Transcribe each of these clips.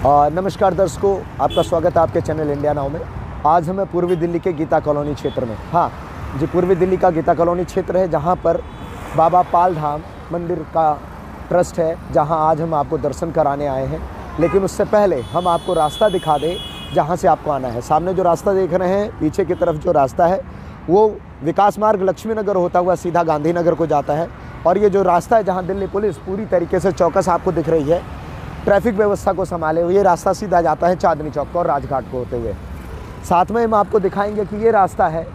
नमस्कार दर्शकों, आपका स्वागत है आपके चैनल इंडिया नाउ में। आज हमें पूर्वी दिल्ली के गीता कॉलोनी क्षेत्र में, हाँ जी, पूर्वी दिल्ली का गीता कॉलोनी क्षेत्र है, जहाँ पर बाबा पाल धाम मंदिर का ट्रस्ट है, जहाँ आज हम आपको दर्शन कराने आए हैं। लेकिन उससे पहले हम आपको रास्ता दिखा दें जहाँ से आपको आना है। सामने जो रास्ता देख रहे हैं, पीछे की तरफ जो रास्ता है वो विकास मार्ग लक्ष्मी नगर होता हुआ सीधा गांधीनगर को जाता है। और ये जो रास्ता है जहाँ दिल्ली पुलिस पूरी तरीके से चौकस आपको दिख रही है, ट्रैफिक व्यवस्था को संभाले हुए, ये रास्ता सीधा जाता है चांदनी चौक को और राजघाट को होते हुए। साथ में हम आपको दिखाएंगे कि ये रास्ता है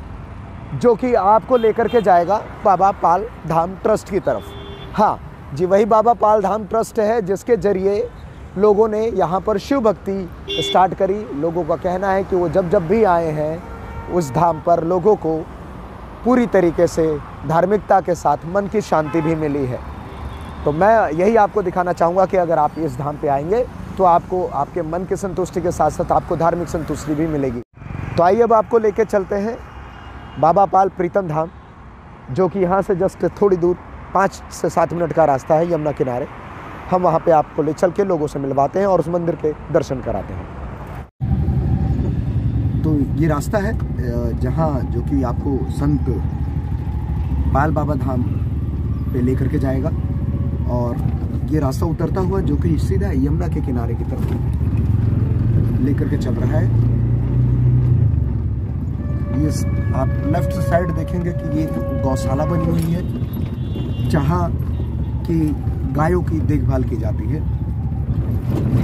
जो कि आपको लेकर के जाएगा बाबा पाल धाम ट्रस्ट की तरफ। हाँ जी, वही बाबा पाल धाम ट्रस्ट है जिसके ज़रिए लोगों ने यहाँ पर शिव भक्ति स्टार्ट करी। लोगों का कहना है कि वो जब भी आए हैं उस धाम पर लोगों को पूरी तरीके से धार्मिकता के साथ मन की शांति भी मिली है। तो मैं यही आपको दिखाना चाहूँगा कि अगर आप इस धाम पे आएंगे तो आपको आपके मन की संतुष्टि के साथ साथ आपको धार्मिक संतुष्टि भी मिलेगी। तो आइए अब आपको लेके चलते हैं बाबा पाल प्रीतम धाम, जो कि यहाँ से जस्ट थोड़ी दूर 5 से 7 मिनट का रास्ता है यमुना किनारे। हम वहाँ पे आपको ले चल के लोगों से मिलवाते हैं और उस मंदिर के दर्शन कराते हैं। तो ये रास्ता है जहाँ जो कि आपको संत पाल बाबा धाम पे लेकर के जाएगा। और ये रास्ता उतरता हुआ जो कि सीधा यमुना के किनारे की तरफ लेकर के चल रहा है। ये आप लेफ्ट साइड देखेंगे कि ये गौशाला बनी हुई है जहाँ की गायों की देखभाल की जाती है।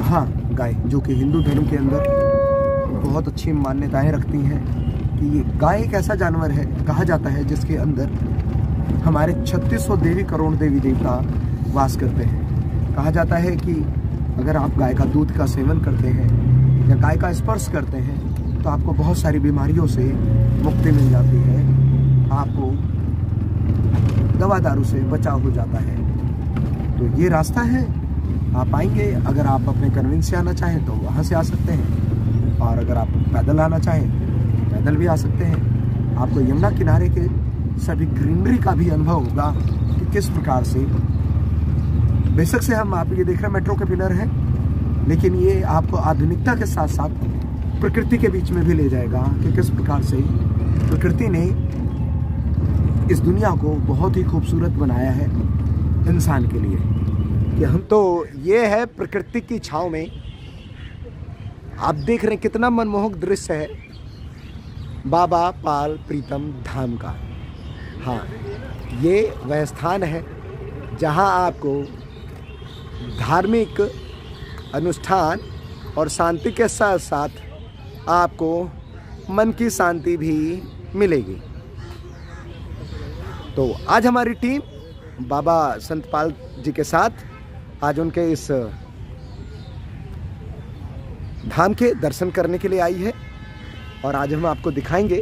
हाँ, गाय जो कि हिंदू धर्म के अंदर बहुत अच्छी मान्यताएं रखती हैं कि ये गाय एक ऐसा जानवर है, कहा जाता है, जिसके अंदर हमारे 3600 देवी करोड़ देवी देवता वास करते हैं। कहा जाता है कि अगर आप गाय का दूध का सेवन करते हैं या गाय का स्पर्श करते हैं तो आपको बहुत सारी बीमारियों से मुक्ति मिल जाती है, आपको दवा दारू से बचाव हो जाता है। तो ये रास्ता है, आप आएंगे। अगर आप अपने कन्वेंस से आना चाहें तो वहाँ से आ सकते हैं, और अगर आप पैदल आना चाहें पैदल भी आ सकते हैं। आपको यमुना किनारे के सभी ग्रीनरी का भी अनुभव होगा कि किस प्रकार से, बेशक से हम आप ये देख रहे हैं मेट्रो के पिलर है, लेकिन ये आपको आधुनिकता के साथ साथ प्रकृति के बीच में भी ले जाएगा कि किस प्रकार से प्रकृति ने इस दुनिया को बहुत ही खूबसूरत बनाया है इंसान के लिए। कि हम तो ये है प्रकृति की छाँव में, आप देख रहे हैं कितना मनमोहक दृश्य है बाबा पाल प्रीतम धाम का। हाँ, ये वह स्थान है जहाँ आपको धार्मिक अनुष्ठान और शांति के साथ साथ आपको मन की शांति भी मिलेगी। तो आज हमारी टीम बाबा संत पाल जी के साथ आज उनके इस धाम के दर्शन करने के लिए आई है। और आज हम आपको दिखाएंगे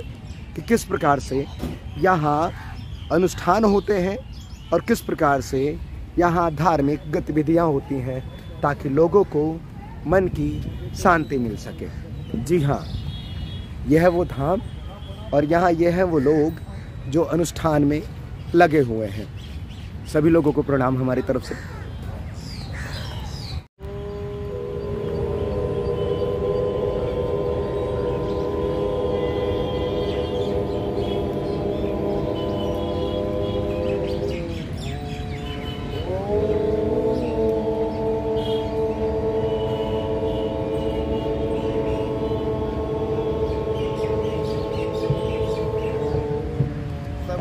कि किस प्रकार से यहाँ अनुष्ठान होते हैं और किस प्रकार से यहाँ धार्मिक गतिविधियाँ होती हैं, ताकि लोगों को मन की शांति मिल सके। जी हाँ, यह है वो धाम और यहाँ यह है वो लोग जो अनुष्ठान में लगे हुए हैं। सभी लोगों को प्रणाम हमारी तरफ से।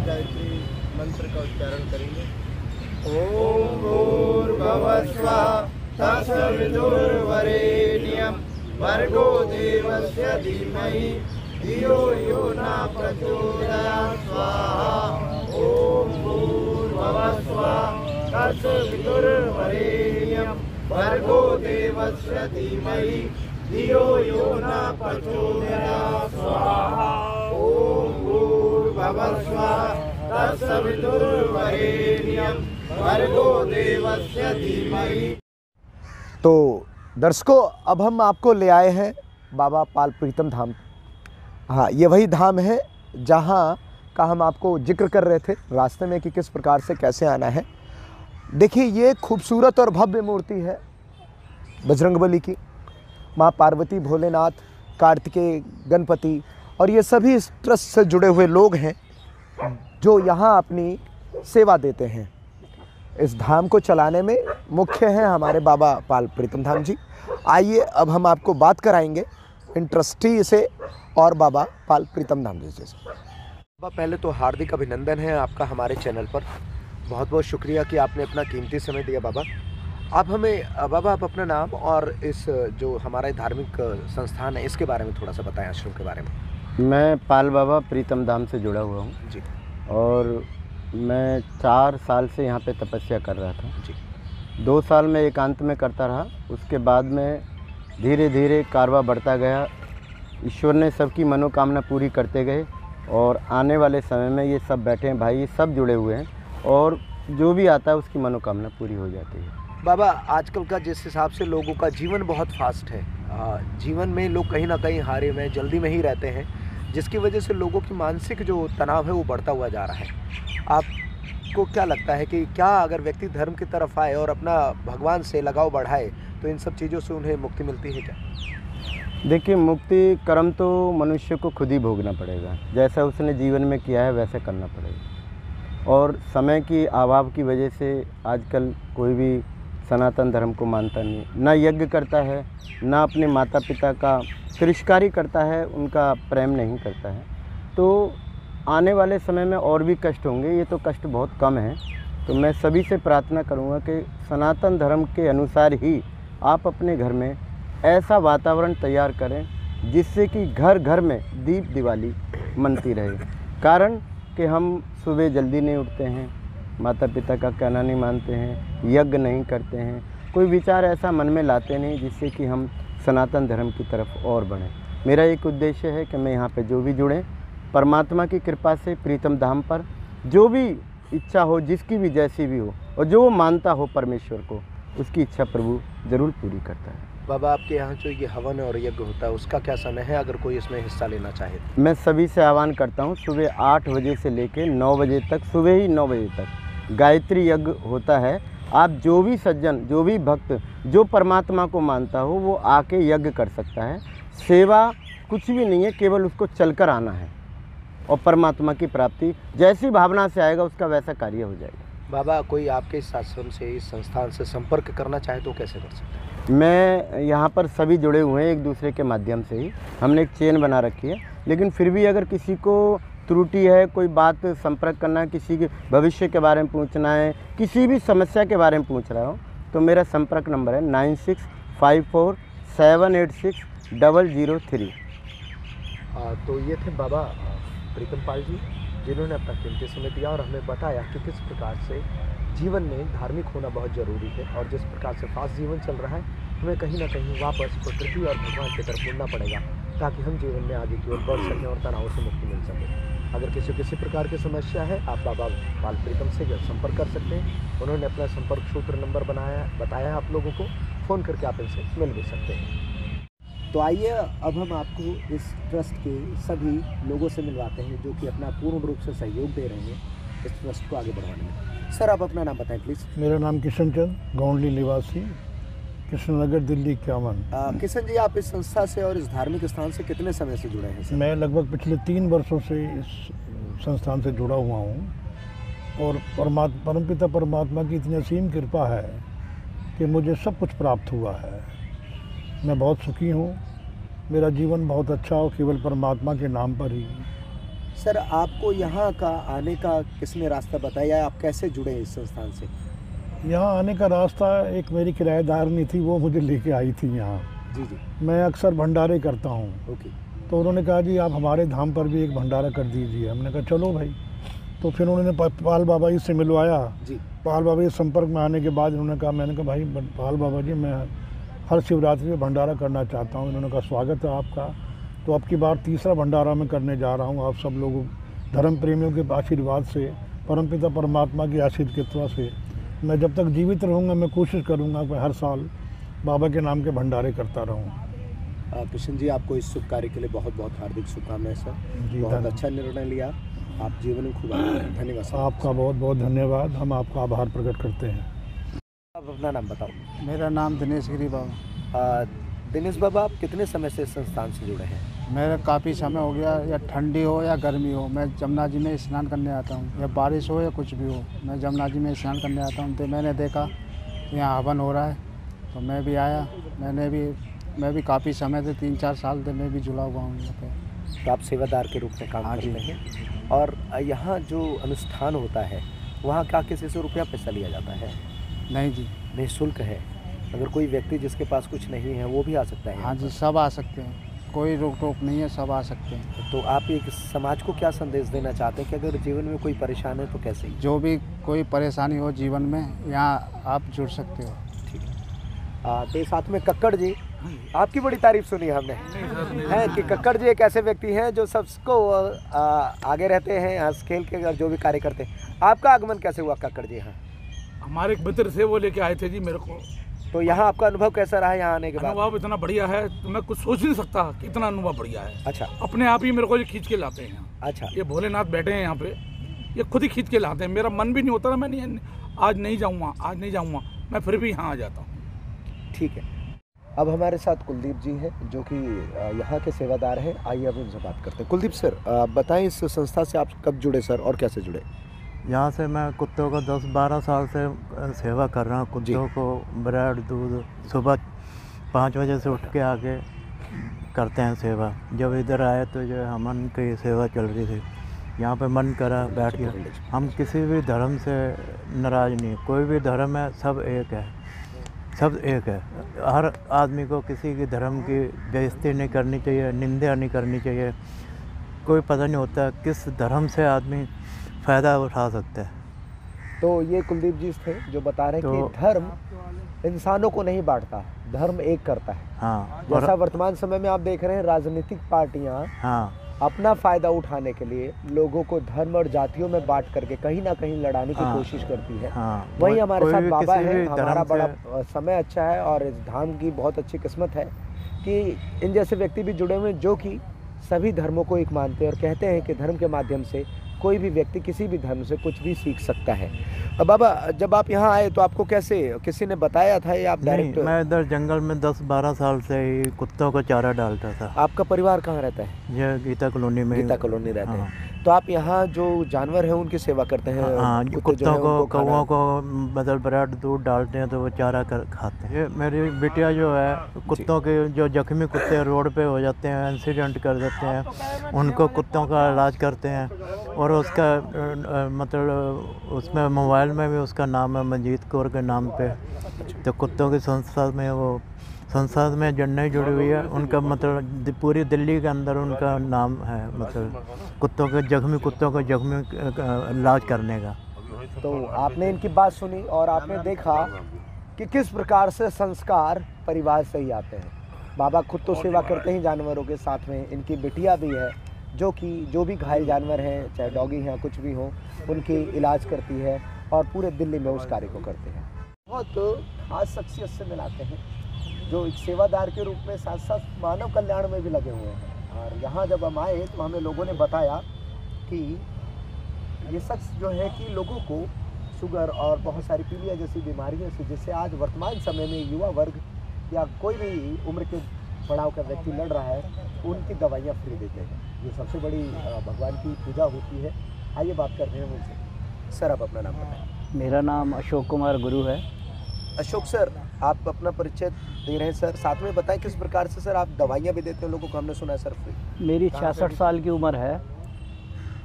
गायत्री मंत्र का उच्चारण करेंगे। ओम भूर्भुवस्सुः तत्सवितुर्वरेण्यं भर्गो देवस्य धीमहि धियो यो न प्रचोदयात् स्वाहा। ओम भूर्भुवस्सुः तत्सवितुर्वरेण्यं भर्गो देवस्य धीमहि धियो यो न प्रचोदयात् स्वाहा। ओम भूर्भुवस्सुः तत्सवितुर्वरेण्यं भर्गो देवस्य धीमहि। तो दर्शकों, अब हम आपको ले आए हैं बाबा पाल प्रीतम धाम। हाँ, ये वही धाम है जहाँ का हम आपको जिक्र कर रहे थे रास्ते में कि किस प्रकार से कैसे आना है। देखिए, ये खूबसूरत और भव्य मूर्ति है बजरंगबली की। माँ पार्वती, भोलेनाथ, कार्तिकेय, गणपति और ये सभी इस ट्रस्ट से जुड़े हुए लोग हैं जो यहाँ अपनी सेवा देते हैं। इस धाम को चलाने में मुख्य हैं हमारे बाबा पाल प्रीतम धाम जी। आइए अब हम आपको बात कराएंगे इन ट्रस्टी से और बाबा पाल प्रीतम धाम जी से। बाबा, पहले तो हार्दिक अभिनंदन है आपका हमारे चैनल पर। बहुत बहुत शुक्रिया कि आपने अपना कीमती समय दिया बाबा। आप अपना नाम और इस जो हमारा धार्मिक संस्थान है इसके बारे में थोड़ा सा बताएं, आश्रम के बारे में। मैं पाल बाबा प्रीतम धाम से जुड़ा हुआ हूँ जी, और मैं 4 साल से यहाँ पे तपस्या कर रहा था जी। 2 साल में एकांत में करता रहा, उसके बाद में धीरे धीरे कारवा बढ़ता गया। ईश्वर ने सबकी मनोकामना पूरी करते गए और आने वाले समय में ये सब बैठे हैं भाई, ये सब जुड़े हुए हैं और जो भी आता है उसकी मनोकामना पूरी हो जाती है। बाबा, आजकल का जिस हिसाब से लोगों का जीवन बहुत फास्ट है, जीवन में लोग कहीं ना कहीं हारे में जल्दी में ही रहते हैं, जिसकी वजह से लोगों की मानसिक जो तनाव है वो बढ़ता हुआ जा रहा है। आपको क्या लगता है कि क्या अगर व्यक्ति धर्म की तरफ आए और अपना भगवान से लगाव बढ़ाए तो इन सब चीज़ों से उन्हें मुक्ति मिलती है क्या? देखिए, मुक्ति कर्म तो मनुष्य को खुद ही भोगना पड़ेगा। जैसा उसने जीवन में किया है वैसे करना पड़ेगा। और समय की अभाव की वजह से आजकल कोई भी सनातन धर्म को मानता नहीं, ना यज्ञ करता है, ना अपने माता पिता का तिरस्कार करता है, उनका प्रेम नहीं करता है। तो आने वाले समय में और भी कष्ट होंगे, ये तो कष्ट बहुत कम है। तो मैं सभी से प्रार्थना करूँगा कि सनातन धर्म के अनुसार ही आप अपने घर में ऐसा वातावरण तैयार करें जिससे कि घर घर में दीप दिवाली मनती रहे। कारण कि हम सुबह जल्दी नहीं उठते हैं, माता पिता का कहना नहीं मानते हैं, यज्ञ नहीं करते हैं, कोई विचार ऐसा मन में लाते नहीं जिससे कि हम सनातन धर्म की तरफ और बढ़ें। मेरा एक उद्देश्य है कि मैं यहाँ पे जो भी जुड़ें, परमात्मा की कृपा से प्रीतम धाम पर जो भी इच्छा हो, जिसकी भी जैसी भी हो, और जो वो मानता हो परमेश्वर को, उसकी इच्छा प्रभु ज़रूर पूरी करता है। बाबा, आपके यहाँ जो ये हवन और यज्ञ होता है उसका क्या समय है, अगर कोई इसमें हिस्सा लेना चाहे तो? मैं सभी से आह्वान करता हूँ, सुबह 8 बजे से लेकर 9 बजे तक, सुबह ही 9 बजे तक गायत्री यज्ञ होता है। आप जो भी सज्जन, जो भी भक्त, जो परमात्मा को मानता हो वो आके यज्ञ कर सकता है। सेवा कुछ भी नहीं है, केवल उसको चलकर आना है और परमात्मा की प्राप्ति जैसी भावना से आएगा उसका वैसा कार्य हो जाएगा। बाबा, कोई आपके इस आश्रम से, इस संस्थान से संपर्क करना चाहे तो कैसे कर सकते हैं? मैं यहाँ पर सभी जुड़े हुए हैं एक दूसरे के माध्यम से ही, हमने एक चेन बना रखी है। लेकिन फिर भी अगर किसी को त्रुटि है, कोई बात संपर्क करना है, किसी के भविष्य के बारे में पूछना है, किसी भी समस्या के बारे में पूछ रहा हो, तो मेरा संपर्क नंबर है 9654786003। तो ये थे बाबा प्रीतम पाल जी, जिन्होंने अपना कीमती समय दिया और हमें बताया कि किस प्रकार से जीवन में धार्मिक होना बहुत ज़रूरी है और जिस प्रकार से फास्ट जीवन चल रहा है, हमें कहीं ना कहीं वापस प्रकृति और भगवान की तरफ मुड़ना पड़ेगा ताकि हम जीवन में आगे की ओर बढ़ सकें और तनाव से मुक्ति मिल सके। अगर किसी प्रकार की समस्या है, आप बाबा पाल प्रीतम से संपर्क कर सकते हैं। उन्होंने अपना संपर्क सूत्र नंबर बताया है आप लोगों को, फ़ोन करके आप इनसे मिल भी सकते हैं। तो आइए अब हम आपको इस ट्रस्ट के सभी लोगों से मिलवाते हैं जो कि अपना पूर्ण रूप से सहयोग दे रहे हैं इस ट्रस्ट को आगे बढ़ाने में। सर, आप अपना नाम बताएं प्लीज़। मेरा नाम किशन चंद, गौंडली निवासी, कृष्णनगर, दिल्ली 51। किशन जी, आप इस संस्था से और इस धार्मिक स्थान से कितने समय से जुड़े हैं सर? मैं लगभग पिछले 3 वर्षों से इस संस्थान से जुड़ा हुआ हूँ और परमपिता परमात्मा की इतनी असीम कृपा है कि मुझे सब कुछ प्राप्त हुआ है। मैं बहुत सुखी हूँ, मेरा जीवन बहुत अच्छा हो केवल परमात्मा के नाम पर ही। सर, आपको यहाँ का आने का किसने रास्ता बताया, आप कैसे जुड़े इस संस्थान से? यहाँ आने का रास्ता एक मेरी किराएदारनी थी, वो मुझे लेके आई थी यहाँ। जी जी। मैं अक्सर भंडारे करता हूँ। ओके। तो उन्होंने कहा जी आप हमारे धाम पर भी एक भंडारा कर दीजिए। हमने कहा चलो भाई। तो फिर उन्होंने पाल बाबा जी से मिलवाया। जी। पाल बाबा जी संपर्क में आने के बाद उन्होंने कहा, मैंने कहा भाई पाल बाबा जी मैं हर शिवरात्रि में भंडारा करना चाहता हूँ। इन्होंने कहा स्वागत है आपका। तो अब की बार तीसरा भंडारा मैं करने जा रहा हूँ। आप सब लोग धर्म प्रेमियों के आशीर्वाद से, परमपिता परमात्मा की आशीर्वाद से मैं जब तक जीवित रहूँगा मैं कोशिश करूँगा कि हर साल बाबा के नाम के भंडारे करता रहूँ। कृष्ण जी, आपको इस शुभ कार्य के लिए बहुत बहुत हार्दिक शुभकामनाएं सर। बहुत अच्छा निर्णय लिया, आप जीवन में खूब आगे बढ़ें। धन्यवाद सर। आपका बहुत बहुत धन्यवाद, हम आपका आभार प्रकट करते हैं। आप अपना नाम बताओ। मेरा नाम दिनेश गिरी बाबू। दिनेश बाबा, आप कितने समय से इस संस्थान से जुड़े हैं? मेरा काफ़ी समय हो गया, या ठंडी हो या गर्मी हो, मैं जमुना जी में स्नान करने आता हूँ, या बारिश हो या कुछ भी हो, मैं जमुना जी में स्नान करने आता हूँ। तो मैंने देखा यहाँ हवन हो रहा है, तो मैं भी आया। मैं भी काफ़ी समय से 3-4 साल से मैं भी जुड़ा हुआ हूँ यहाँ पे। तो आप सेवादार के रूप में काम हाँ जी। करते हैं, और यहाँ जो अनुष्ठान होता है वहाँ क्या किसी से रुपया पैसा लिया जाता है? नहीं जी। निःशुल्क है। अगर कोई व्यक्ति जिसके पास कुछ नहीं है वो भी आ सकता है यहाँ हाँ जी, पर? सब आ सकते हैं, कोई रोक टोक नहीं है, सब आ सकते हैं। तो आप एक समाज को क्या संदेश देना चाहते हैं कि अगर जीवन में कोई परेशान है तो कैसे? जो भी कोई परेशानी हो जीवन में, यहाँ आप जुड़ सकते हो। ठीक है। तो साथ में कक्कड़ जी, आपकी बड़ी तारीफ सुनी हमने है कि कक्कड़ जी एक ऐसे व्यक्ति हैं जो सबको आगे रहते हैं, हंस खेल के जो भी कार्य करते हैं। आपका आगमन कैसे हुआ कक्कड़ जी यहाँ? हमारे एक मित्र से वो लेके आए थे जी मेरे को। तो यहाँ आपका अनुभव कैसा रहा यहाँ आने के बाद? अनुभव इतना बढ़िया है तो मैं कुछ सोच नहीं सकता कि इतना अनुभव बढ़िया है। अच्छा। अपने आप ही मेरे को ये खींच के लाते हैं यहाँ। अच्छा। ये भोलेनाथ बैठे हैं यहाँ पे, ये खुद ही खींच के लाते हैं। मेरा मन भी नहीं होता ना, मैं नहीं आज नहीं जाऊँगा, मैं फिर भी यहाँ आ जाता हूँ। ठीक है। अब हमारे साथ कुलदीप जी हैं जो कि यहाँ के सेवादार हैं। आइए अब उनसे बात करते हैं। कुलदीप सर, बताएं इस संस्था से आप कब जुड़े सर और कैसे जुड़े? यहाँ से मैं कुत्तों को 10-12 साल से सेवा कर रहा हूँ। कुत्तों को ब्रेड दूध सुबह 5 बजे से उठ के आके करते हैं सेवा। जब इधर आए तो जो हमन की सेवा चल रही थी, यहाँ पे मन करा बैठ गया। हम किसी भी धर्म से नाराज़ नहीं, कोई भी धर्म है, सब एक है, सब एक है। हर आदमी को किसी के धर्म की बेइज्जती नहीं करनी चाहिए, निंदा नहीं करनी चाहिए। कोई पता नहीं होता किस धर्म से आदमी फ़ायदा उठा सकता है। तो ये कुलदीप जी थे जो बता रहे हैं कि धर्म इंसानों को नहीं बांटता, धर्म एक करता है। हाँ, जैसा वर्तमान समय में आप देख रहे हैं राजनीतिक पार्टियां हाँ, अपना फायदा उठाने के लिए लोगों को धर्म और जातियों में बांट करके कहीं ना कहीं लड़ाने की हाँ, कोशिश करती है। हाँ, वही हमारे कोई साथ भी बाबा किसी है। भी हमारा धर्म बड़ा समय अच्छा है और इस धाम की बहुत अच्छी किस्मत है कि इन जैसे व्यक्ति भी जुड़े हुए हैं जो कि सभी धर्मों को एक मानते हैं और कहते हैं कि धर्म के माध्यम से कोई भी व्यक्ति किसी भी धर्म से कुछ भी सीख सकता है। अब बाबा, जब आप यहाँ आए तो आपको कैसे, किसी ने बताया था या आप डायरेक्ट? मैं इधर जंगल में 10-12 साल से ही कुत्तों को चारा डालता था। आपका परिवार कहाँ रहता है? ये गीता कॉलोनी में। गीता कॉलोनी रहते हाँ। हैं। तो आप यहाँ जो जानवर हैं उनकी सेवा करते हैं? हाँ, कुत्ते जो कुत्तों हैं को, उनको खाना- कौवों को बदल ब्रेड दूध डालते हैं तो वो चारा कर खाते हैं। ये मेरी बिटिया जो है, कुत्तों के जो जख्मी कुत्ते रोड पे हो जाते हैं, इंसिडेंट कर देते हैं, उनको कुत्तों का इलाज करते हैं। और उसका मतलब उसमें मोबाइल में भी उसका नाम है मंजीत कौर के नाम पे। तो कुत्तों की संस्था में वो संस्था में जो नहीं जुड़ी हुई है, उनका मतलब पूरी दिल्ली के अंदर उनका नाम है, मतलब कुत्तों के जख्मी इलाज करने का। तो आपने इनकी बात सुनी और आपने देखा कि किस प्रकार से संस्कार परिवार से ही आते हैं। बाबा खुद तो सेवा करते हैं जानवरों के, साथ में इनकी बिटिया भी है जो कि जो भी घायल जानवर हैं, चाहे डॉगी हैं कुछ भी हो, उनकी इलाज करती है और पूरे दिल्ली में उस कार्य को करते हैं। बहुत खास शख्सियत से मिलाते हैं जो एक सेवादार के रूप में साथ साथ मानव कल्याण में भी लगे हुए हैं। और यहाँ जब हम आए तो हमें लोगों ने बताया कि ये शख्स जो है कि लोगों को शुगर और बहुत सारी पीलिया जैसी बीमारियों से, जिससे आज वर्तमान समय में युवा वर्ग या कोई भी उम्र के पड़ाव का व्यक्ति लड़ रहा है, उनकी दवाइयाँ फ्री देते हैं। ये सबसे बड़ी भगवान की पूजा होती है। आइए बात करते हैं उनसे। सर, आप अपना नाम बताएं। मेरा नाम अशोक कुमार गुरु है। अशोक सर, आप अपना परिचय दे रहे हैं सर, साथ में बताएं किस प्रकार से सर आप दवाइयाँ भी देते हैं लोगों को? हमने सुना है सर फ्री। मेरी 66 साल की उम्र है।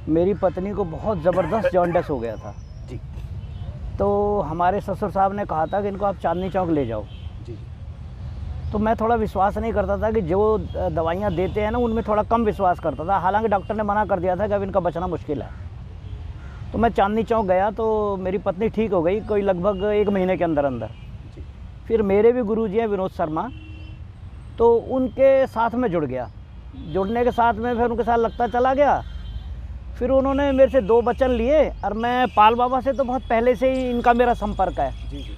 मेरी पत्नी को बहुत ज़बरदस्त जॉन्डिस हो गया था जी। तो हमारे ससुर साहब ने कहा था कि इनको आप चांदनी चौक ले जाओ जी। तो मैं थोड़ा विश्वास नहीं करता था कि जो दवाइयाँ देते हैं ना उनमें थोड़ा कम विश्वास करता था। हालांकि डॉक्टर ने मना कर दिया था कि अब इनका बचना मुश्किल है। तो मैं चांदनी चौक गया तो मेरी पत्नी ठीक हो गई, कोई लगभग 1 महीने के अंदर अंदर। फिर मेरे भी गुरुजी हैं विनोद शर्मा, तो उनके साथ में जुड़ गया। जुड़ने के साथ में फिर उनके साथ लगता चला गया। फिर उन्होंने मेरे से 2 वचन लिए और मैं पाल बाबा से तो बहुत पहले से ही इनका मेरा संपर्क है जी जी।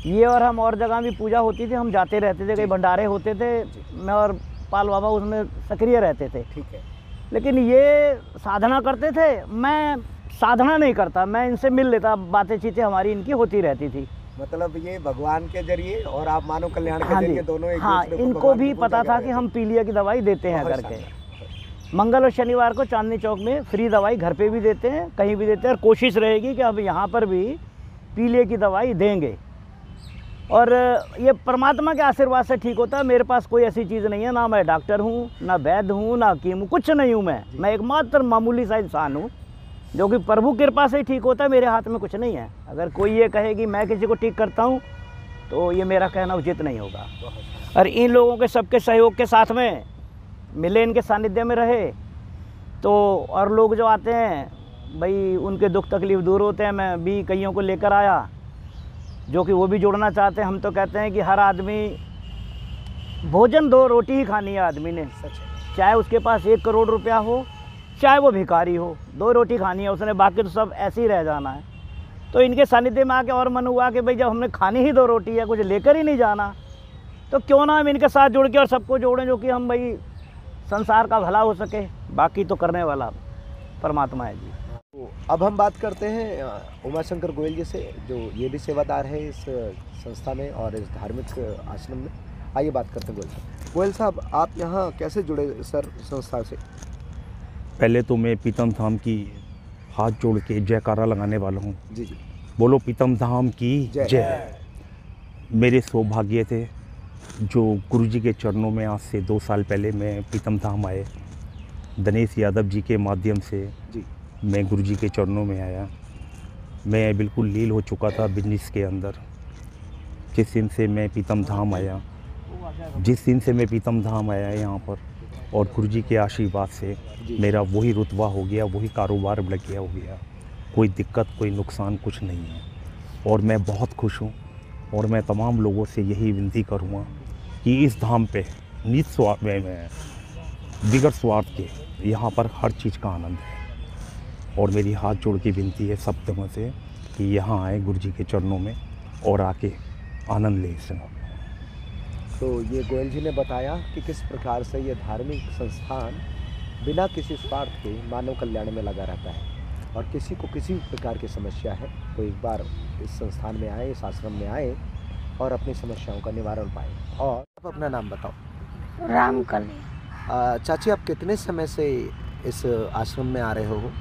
ये। और हम और जगह भी पूजा होती थी, हम जाते रहते थे, कई भंडारे होते थे, मैं और पाल बाबा उसमें सक्रिय रहते थे। ठीक है। लेकिन ये साधना करते थे, मैं साधना नहीं करता, मैं इनसे मिल लेता, बातें चीतें हमारी इनकी होती रहती थी। मतलब ये भगवान के जरिए और आप मानव कल्याण के हाँ जरिए जी, दोनों एक हाँ, दूसरे को इनको भगवान भी की पूजा पता था कर कि रहे हम पीलिया की दवाई देते हैं बहुत करके। मंगल और शनिवार को चांदनी चौक में फ्री दवाई घर पे भी देते हैं, कहीं भी देते हैं, और कोशिश रहेगी कि अब यहाँ पर भी पीलिया की दवाई देंगे। और ये परमात्मा के आशीर्वाद से ठीक होता है। मेरे पास कोई ऐसी चीज़ नहीं है, ना मैं डॉक्टर हूँ, ना वैद्य हूँ, ना हकीम हूँ, कुछ नहीं हूँ। मैं एकमात्र मामूली सा इंसान हूँ जो कि प्रभु कृपा से ही ठीक होता है। मेरे हाथ में कुछ नहीं है। अगर कोई ये कहे कि मैं किसी को ठीक करता हूँ तो ये मेरा कहना उचित नहीं होगा। और इन लोगों के सबके सहयोग के साथ में मिले, इनके सानिध्य में रहे तो और लोग जो आते हैं भाई उनके दुख तकलीफ दूर होते हैं। मैं भी कईयों को लेकर आया जो कि वो भी जुड़ना चाहते हैं। हम तो कहते हैं कि हर आदमी भोजन 2 रोटी ही खानी है आदमी ने, चाहे उसके पास 1 करोड़ रुपया हो, चाहे वो भिखारी हो, 2 रोटी खानी है उसने, बाकी तो सब ऐसे ही रह जाना है। तो इनके सानिध्य में आके और मन हुआ कि भाई जब हमने खानी ही 2 रोटी है, कुछ लेकर ही नहीं जाना, तो क्यों ना हम इनके साथ जुड़ के और सबको जोड़ें जो कि हम भाई संसार का भला हो सके। बाकी तो करने वाला परमात्मा है जी। तो अब हम बात करते हैं उमाशंकर गोयल जी से, जो ये भी सेवादार है इस संस्था में और इस धार्मिक आश्रम में। आइए बात करते हैं गोयल साहब। गोयल साहब, आप यहाँ कैसे जुड़े सर संस्था से? पहले तो मैं पीतम धाम की हाथ जोड़ के जयकारा लगाने वाला हूँ। जी जी, बोलो पीतम धाम की जय। मेरे सौभाग्य थे जो गुरुजी के चरणों में आज से 2 साल पहले मैं पीतम धाम आए। दिनेश यादव जी के माध्यम से जी मैं गुरुजी के चरणों में आया। मैं बिल्कुल लील हो चुका था बिजनेस के अंदर। जिस दिन से मैं पीतम धाम आया यहाँ पर और गुरुजी के आशीर्वाद से मेरा वही रुतबा हो गया, वही कारोबार बढ़ गया हो गया। कोई दिक्कत, कोई नुकसान कुछ नहीं है और मैं बहुत खुश हूँ। और मैं तमाम लोगों से यही विनती करूँगा कि इस धाम पे निस्वार्थ में बिगड़ स्वार्थ के यहाँ पर हर चीज़ का आनंद है। और मेरी हाथ जोड़ के विनती है सब लोगों से कि यहाँ आए गुरुजी के चरणों में और आके आनंद ले इस। तो ये गोयल जी ने बताया कि किस प्रकार से ये धार्मिक संस्थान बिना किसी स्वार्थ के मानव कल्याण में लगा रहता है और किसी को किसी प्रकार की समस्या है तो एक बार इस संस्थान में आए, इस आश्रम में आए और अपनी समस्याओं का निवारण पाए। और आप अपना नाम बताओ। रामकली। चाची, आप कितने समय से इस आश्रम में आ रहे हो?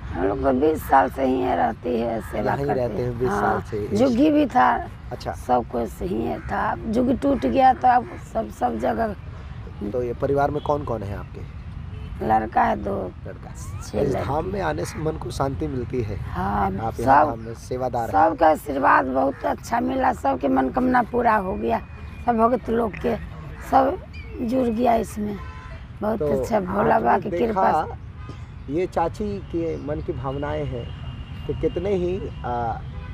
हम लोग तो 20 साल से ही रहती है, सेवा यहाँ ही करते रहते हैं 20 साल से। जुगी भी था। अच्छा। सब कुछ ही था। जुगी टूट गया तो अब सब जगह। तो ये परिवार में कौन कौन है आपके? लड़का है 2 लड़का। 6 इस लड़के। धाम में आने से मन को शांति मिलती है। हाँ, आप यहाँ धाम सब में सेवादार हैं। सबका आशीर्वाद बहुत अच्छा मिला। सबके मनोकामना पूरा हो गया। सब भगत लोग के सब जुड़ गया इसमें। बहुत तो अच्छा भोला बाबा की आपने कृपा देखा, ये चाची के मन की भावनाएं हैं तो कितने ही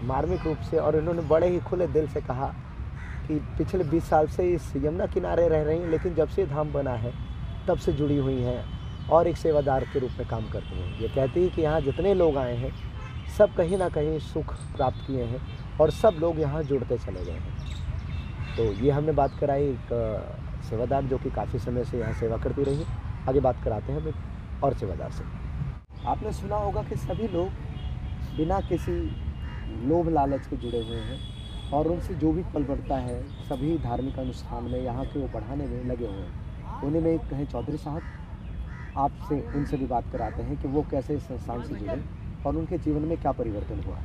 मार्मिक रूप से, और इन्होंने बड़े ही खुले दिल से कहा कि पिछले 20 साल से इस यमुना किनारे रह रही हैं, लेकिन जब से धाम बना है तब से जुड़ी हुई हैं और एक सेवादार के रूप में काम करती हैं। ये कहती है कि यहाँ जितने लोग आए हैं सब कहीं ना कहीं सुख प्राप्त किए हैं और सब लोग यहाँ जुड़ते चले गए हैं। तो ये हमने बात कराई एक सेवादार जो कि काफ़ी समय से यहाँ सेवा करती रही। आगे बात कराते हैं और सेवादार से। आपने सुना होगा कि सभी लोग बिना किसी लोभ लालच के जुड़े हुए हैं और उनसे जो भी फल बढ़ता है सभी धार्मिक अनुष्ठान में यहाँ के वो बढ़ाने में लगे हुए हैं। उन्हीं में एक कहें चौधरी साहब, आपसे उनसे भी बात कराते हैं कि वो कैसे इस संस्थान से जुड़े और उनके जीवन में क्या परिवर्तन हुआ।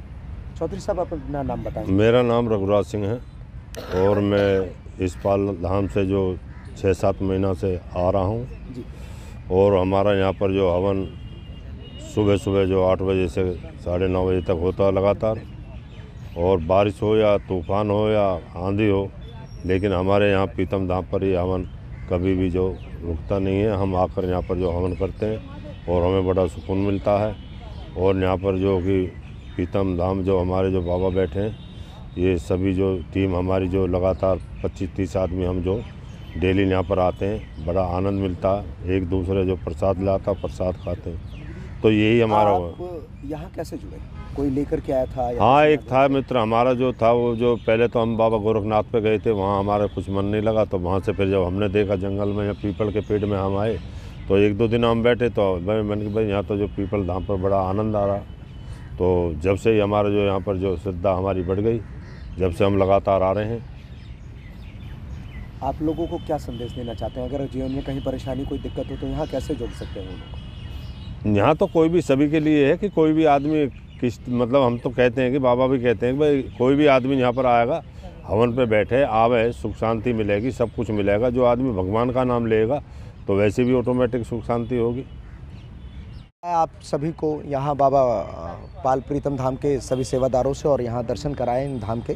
चौधरी साहब, आप अपना नाम बताएं। मेरा नाम रघुराज सिंह है और मैं इस पाल धाम से जो 6-7 महीना से आ रहा हूँ जी। और हमारा यहाँ पर जो हवन सुबह जो 8 बजे से 9:30 बजे तक होता है लगातार, और बारिश हो या तूफ़ान हो या आंधी हो, लेकिन हमारे यहाँ पीतम धाम पर ये हवन कभी भी जो रुकता नहीं है। हम आकर यहाँ पर जो हवन करते हैं और हमें बड़ा सुकून मिलता है। और यहाँ पर जो कि पीतम धाम जो हमारे जो बाबा बैठे हैं, ये सभी जो टीम हमारी जो लगातार 25-30 आदमी हम जो डेली यहाँ पर आते हैं, बड़ा आनंद मिलता है। एक दूसरे जो प्रसाद लाता प्रसाद खाते हैं, तो यही हमारा आप यहाँ कैसे जुड़े? कोई लेकर के आया था? हाँ, एक था मित्र हमारा जो था, वो जो पहले तो हम बाबा गोरखनाथ पे गए थे, वहाँ हमारा कुछ मन नहीं लगा, तो वहाँ से फिर जब हमने देखा जंगल में या पीपल के पेड़ में हम आए तो 1-2 दिन हम बैठे, तो मैंने भाई यहाँ तो जो पीपल धाम पर बड़ा आनंद आ रहा। तो जब से ही हमारा जो यहाँ पर जो श्रद्धा हमारी बढ़ गई जब से हम लगातार आ रहे हैं। आप लोगों को क्या संदेश देना चाहते हैं? अगर जीवन में कहीं परेशानी, कोई दिक्कत हो तो यहाँ कैसे जुड़ सकते हैं उनको? यहाँ तो कोई भी सभी के लिए है कि कोई भी आदमी किस मतलब हम तो कहते हैं कि बाबा भी कहते हैं कि भाई कोई भी आदमी यहाँ पर आएगा, हवन पे बैठे आवे, सुख शांति मिलेगी, सब कुछ मिलेगा। जो आदमी भगवान का नाम लेगा तो वैसे भी ऑटोमेटिक सुख शांति होगी। आप सभी को यहाँ बाबा पाल प्रीतम धाम के सभी सेवादारों से और यहाँ दर्शन कराएं इन धाम के।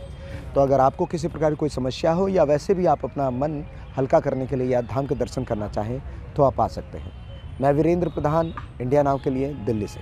तो अगर आपको किसी प्रकार की कोई समस्या हो या वैसे भी आप अपना मन हल्का करने के लिए या धाम के दर्शन करना चाहें तो आप आ सकते हैं। मैं वीरेंद्र प्रधान, इंडिया नाउ के लिए, दिल्ली से।